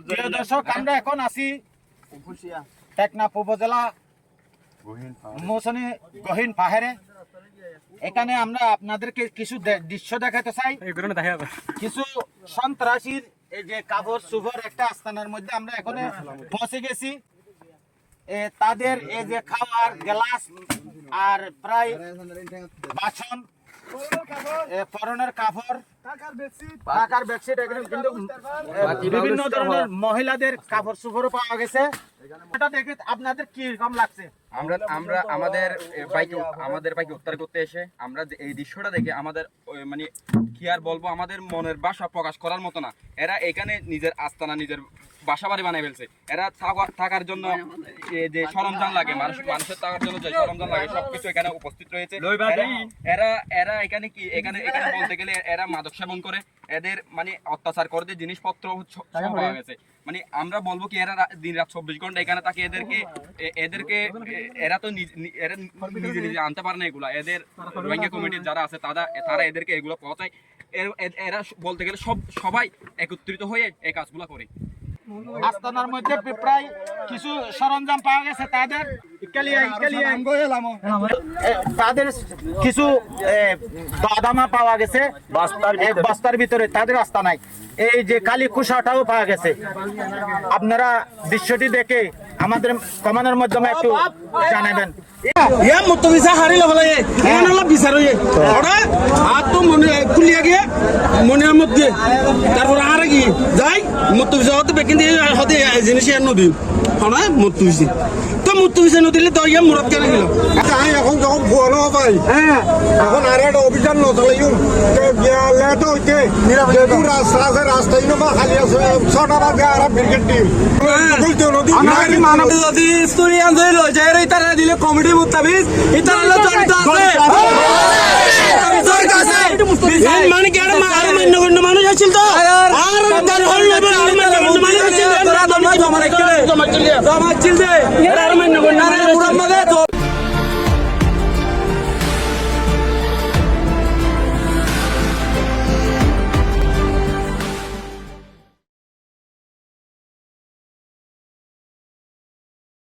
প্রিয় দর্শক, আমরা এখন আছি টেকনাফ উপজেলা মৌসুমী গহীন পাহাড়ে। এখানে আমরা আপনাদেরকে কিছু দৃশ্য দেখাতে চাই। কিছু সন্ত্রাসীর এই যে কাপড় চুপড় একটা আস্তানার মধ্যে আমরা এখন পৌঁছে গেছি। তাদের এই যে খাওয়ার গ্লাস আর প্রায় বাসন, পরনের কাপড়, টাকার বেডশিট, কিন্তু বিভিন্ন ধরনের মহিলাদের কাপড় চোপড়ও পাওয়া গেছে। এটা দেখে আপনাদের কি রকম লাগছে? আমরা আমাদের বাইকে উদ্ধার করতে এসে আমরা এই দৃশ্যটা দেখে আমাদের মানে কি আর বলবো, আমাদের মনের ভাষা প্রকাশ করার মতো না। এরা এখানে নিজের আস্তানা, নিজের বাসা বাড়ি বানাই ফেলছে। এরা থাকার জন্য যে সরঞ্জাম লাগে, মানুষের থাকার জন্য যে সরঞ্জাম লাগে সবকিছু এখানে উপস্থিত রয়েছে। এরা এখানে কি এখানে বলতে গেলে এরা মাদক সেবন করে, এদের মানে অত্যাচার করে, জিনিসপত্র পাওয়া গেছে। মানে আমরা বলবো কি, এরা দিন রাত 24 ঘন্টা এখানে থাকে। এদেরকে এরা তো নিজে আনতে পারে না এগুলা। এদের রোহিঙ্গা কমিটির যারা আছে তারা এদেরকে এগুলো পৌঁছায়। এরা বলতে গেলে সবাই একত্রিত হয়ে এই কাজগুলো করে। আস্তানার মধ্যে প্রায় কিছু সরঞ্জাম পাওয়া গেছে। তাদের কিছু দাদামা পাওয়া গেছে বস্তার ভিতরে, তাদের আস্তানায়। এই যে কালী কুশাটাও পাওয়া গেছে। আপনারা দৃশ্যটি দেখে আমাদের কমানোর মাধ্যমে একটু জানাবেন। তারপর আর কি যাই মতো জিনিস নদী হ্যাঁ মতো হয়েছে তো মতো হয়েছে নদীলে তো ইয়ে মুরাদ কেন গেল এখন যখন ভুয়ানো পাই এখন আর একটা অভিযান নচলাইম তো হইতে রাস্তা আছে রাস্তায় বা খালি আছে 6টা বাজে আর ব্রিগেড টিম মানব যদি স্টোরি আনতে লই যায় তারা দিলে কমিটি মোতাবিক ইতারা জড়িত আছে মানে কি আর মান্য মানুষ আছিল তো আর তার হল জমা ছিল জমা ছিল